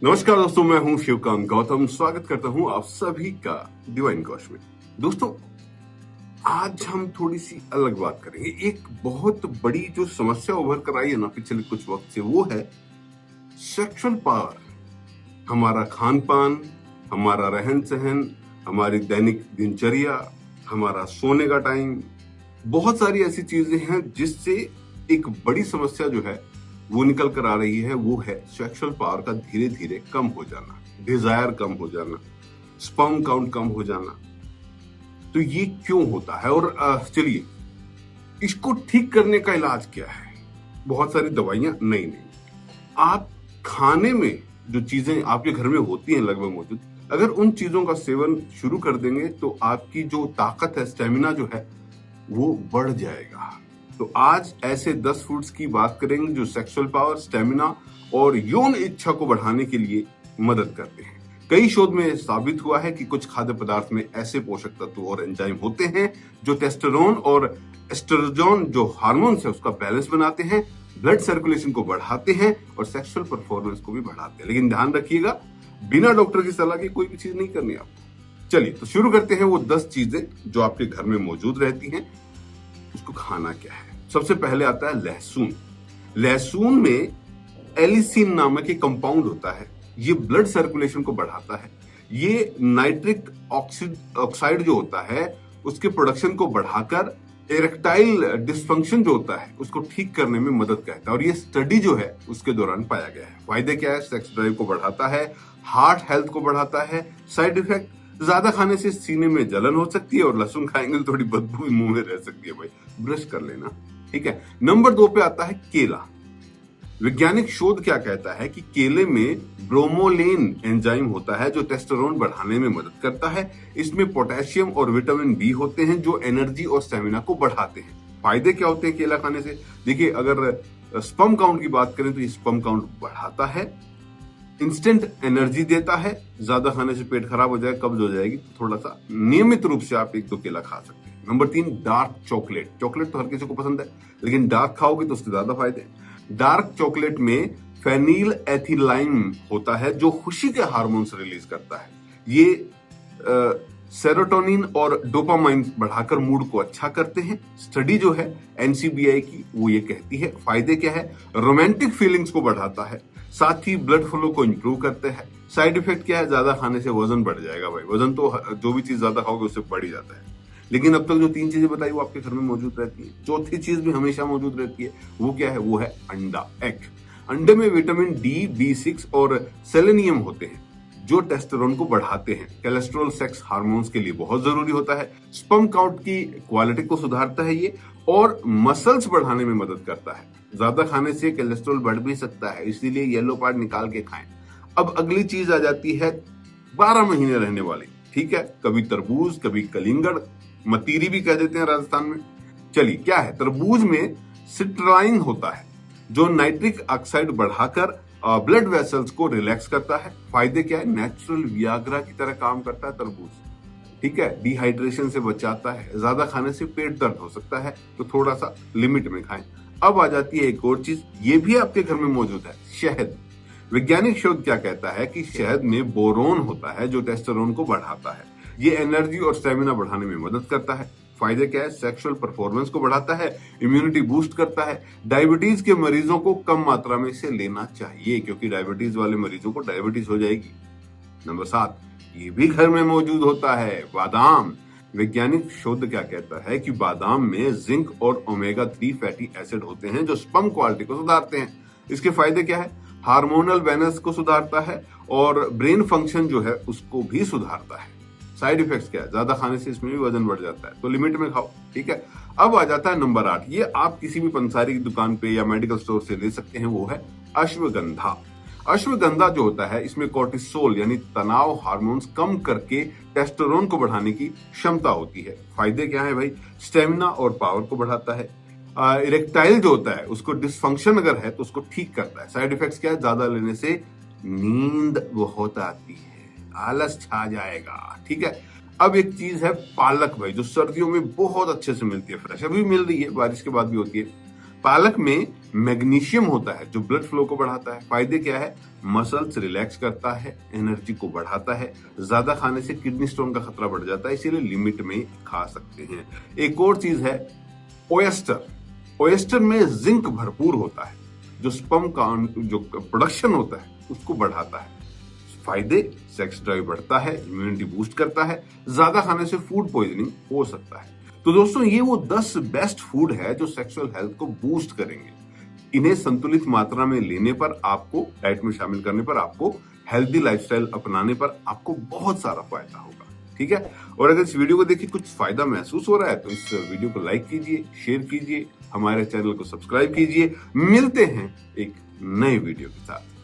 नमस्कार दोस्तों, मैं हूं शिवकांत गौतम। स्वागत करता हूं आप सभी का डिवाइन कॉश में। दोस्तों, आज हम थोड़ी सी अलग बात करेंगे। एक बहुत बड़ी जो समस्या उभर कर आई है ना पिछले कुछ वक्त से, वो है सेक्सुअल पावर। हमारा खान पान, हमारा रहन सहन, हमारी दैनिक दिनचर्या, हमारा सोने का टाइम, बहुत सारी ऐसी चीजें हैं जिससे एक बड़ी समस्या जो है वो निकल कर आ रही है। वो है सेक्सुअल पावर का धीरे धीरे कम हो जाना, डिजायर कम हो जाना, स्पर्म काउंट कम हो जाना। तो ये क्यों होता है और चलिए इसको ठीक करने का इलाज क्या है। बहुत सारी दवाइयां नहीं। आप खाने में जो चीजें आपके घर में होती हैं लगभग मौजूद, अगर उन चीजों का सेवन शुरू कर देंगे तो आपकी जो ताकत है, स्टेमिना जो है, वो बढ़ जाएगा। तो आज ऐसे 10 फूड्स की बात करेंगे जो सेक्सुअल पावर, स्टेमिना और यौन इच्छा को बढ़ाने के लिए मदद करते हैं। कई शोध में साबित हुआ है कि कुछ खाद्य पदार्थ में ऐसे पोषक तत्व और एंजाइम होते हैं जो टेस्टोस्टेरोन और एस्ट्रोजन जो हार्मोन्स है उसका बैलेंस बनाते हैं, ब्लड सर्कुलेशन को बढ़ाते हैं और सेक्सुअल परफॉर्मेंस को भी बढ़ाते हैं। लेकिन ध्यान रखिएगा, बिना डॉक्टर की सलाह के कोई भी चीज नहीं करनी आपको। चलिए तो शुरू करते हैं वो 10 चीजें जो आपके घर में मौजूद रहती हैं, उसको खाना क्या है। सबसे पहले आता है लहसुन। लहसुन में एलिसिन नामक एक कंपाउंड होता है। ये ब्लड सर्कुलेशन को बढ़ाता है। ये नाइट्रिक ऑक्साइड जो होता है उसके प्रोडक्शन को बढ़ाकर इरेक्टाइल डिस्फंक्शन जो होता है उसको ठीक करने में मदद करता है। और ये स्टडी जो है उसके दौरान पाया गया है। फायदे क्या है? सेक्स ड्राइव को बढ़ाता है, हार्ट हेल्थ को बढ़ाता है। साइड इफेक्ट, ज्यादा खाने से सीने में जलन हो सकती है और लहसुन खाएंगे तो थोड़ी बदबू मुंह में रह सकती है। भाई ब्रश कर लेना, ठीक है। नंबर 2 पे आता है केला। वैज्ञानिक शोध क्या कहता है कि केले में ब्रोमोलेन एंजाइम होता है जो टेस्टोस्टेरोन बढ़ाने में मदद करता है। इसमें पोटेशियम और विटामिन बी होते हैं जो एनर्जी और स्टेमिना को बढ़ाते हैं। फायदे क्या होते हैं केला खाने से? देखिए, अगर स्पर्म काउंट की बात करें तो ये स्पर्म काउंट बढ़ाता है, इंस्टेंट एनर्जी देता है। ज्यादा खाने से पेट खराब हो जाएगा, कब्ज हो जाएगी, तो थोड़ा सा नियमित रूप से आप 1-2 केला खा सकते हैं। Number 3, dark chocolate. चॉकलेट तो हर किसी को पसंद है, लेकिन डार्क खाओगे तो उसके ज्यादा फायदे हैं। डार्क चॉकलेट में फेनिल एथिलाइन होता है जो खुशी के हार्मोन्स रिलीज करता है। ये सेरोटोनिन और डोपामाइन बढ़ाकर मूड को अच्छा करते हैं। स्टडी जो है एनसीबीआई की वो ये कहती है। फायदे क्या है? रोमांटिक फीलिंग्स को बढ़ाता है, साथ ही ब्लड फ्लो को इंप्रूव करते हैं। साइड इफेक्ट क्या है? ज्यादा खाने से वजन बढ़ जाएगा। भाई वजन तो जो भी चीज ज्यादा खाओगे उससे बढ़ ही जाता है। लेकिन अब तक जो 3 चीजें बताई वो आपके घर में मौजूद रहती है। चौथी चीज भी हमेशा मौजूद रहती है। वो क्या है? वो है अंडा, एग। अंडे में विटामिन डी, B6 और सेलेनियम होते हैं जो टेस्टोस्टेरोन को बढ़ाते हैं। कोलेस्ट्रॉल सेक्स हार्मोन्स के लिए बहुत जरूरी होता है। स्पर्म काउंट की क्वालिटी को सुधारता है ये, और मसल्स बढ़ाने में मदद करता है। ज्यादा खाने से कोलेस्ट्रॉल बढ़ भी सकता है, इसीलिए येलो पार्ट निकाल के खाएं। अब अगली चीज आ जाती है 12 महीने रहने वाली, ठीक है। कभी तरबूज, कभी कलिंगड़, मतीरी भी कह देते हैं राजस्थान में। चलिए, क्या है? तरबूज में सिट्राइन होता है जो नाइट्रिक ऑक्साइड बढ़ाकर ब्लड वेसल्स को रिलैक्स करता है। फायदे क्या है? नेचुरल वियाग्रा की तरह काम करता है तरबूज, ठीक है। डिहाइड्रेशन से बचाता है। ज्यादा खाने से पेट दर्द हो सकता है, तो थोड़ा सा लिमिट में खाएं। अब आ जाती है एक और चीज, ये भी आपके घर में मौजूद है, शहद। वैज्ञानिक शोध क्या कहता है कि शहद में बोरोन होता है जो टेस्टोस्टेरोन को बढ़ाता है। ये एनर्जी और स्टेमिना बढ़ाने में मदद करता है। फायदे क्या है? सेक्सुअल परफॉर्मेंस को बढ़ाता है, इम्यूनिटी बूस्ट करता है। डायबिटीज के मरीजों को कम मात्रा में इसे लेना चाहिए, क्योंकि डायबिटीज वाले मरीजों को डायबिटीज हो जाएगी। नंबर 7, ये भी घर में मौजूद होता है, बादाम। वैज्ञानिक शोध क्या कहता है कि बादाम में जिंक और ओमेगा 3 फैटी एसिड होते हैं जो स्पर्म क्वालिटी को सुधारते हैं। इसके फायदे क्या है? हार्मोनल बैलेंस को सुधारता है और ब्रेन फंक्शन जो है उसको भी सुधारता है। साइड इफेक्ट्स क्या है? ज्यादा खाने से इसमें भी वजन बढ़ जाता है, तो लिमिट में खाओ, ठीक है। अब आ जाता है नंबर 8, ये आप किसी भी पंसारी की दुकान पे या मेडिकल स्टोर से ले सकते हैं। वो है अश्वगंधा। अश्वगंधा जो होता है इसमें कोर्टिसोल यानी तनाव हार्मोन्स कम करके टेस्टोस्टेरोन को बढ़ाने की क्षमता होती है। फायदे क्या है भाई? स्टेमिना और पावर को बढ़ाता है। इरेक्टाइल जो होता है उसको डिसफंक्शन अगर है तो उसको ठीक करता है। साइड इफेक्ट्स क्या है? ज्यादा लेने से नींद बहुत आती है, आलस छा जाएगा, ठीक है। अब एक चीज है पालक भाई, जो सर्दियों में बहुत अच्छे से मिलती है, फ्रेश अभी मिल रही है, बारिश के बाद भी होती है। पालक में मैग्नीशियम होता है जो ब्लड फ्लो को बढ़ाता है। फायदे क्या है? मसल्स रिलैक्स करता है, एनर्जी को बढ़ाता है। ज्यादा खाने से किडनी स्टोन का खतरा बढ़ जाता है, इसीलिए लिमिट में खा सकते हैं। एक और चीज है ओएस्टर। ओएस्टर में जिंक भरपूर होता है जो स्पर्म का जो प्रोडक्शन होता है उसको बढ़ाता है। फायदे, सेक्स ड्राइव बढ़ता है, इम्यूनिटी बूस्ट करता है। ज्यादा खाने से फूड पॉइजनिंग हो सकता है। तो दोस्तों ये वो 10 बेस्ट फूड है जो सेक्सुअल हेल्थ को बूस्ट करेंगे। इन्हें संतुलित मात्रा में लेने पर, आपको डाइट में शामिल करने पर, आपको हेल्दी लाइफस्टाइल अपनाने पर आपको बहुत सारा फायदा होगा। ठीक है, और अगर इस वीडियो को देखिए कुछ फायदा महसूस हो रहा है तो इस वीडियो को लाइक कीजिए, शेयर कीजिए, हमारे चैनल को सब्सक्राइब कीजिए। मिलते हैं एक नए वीडियो के साथ।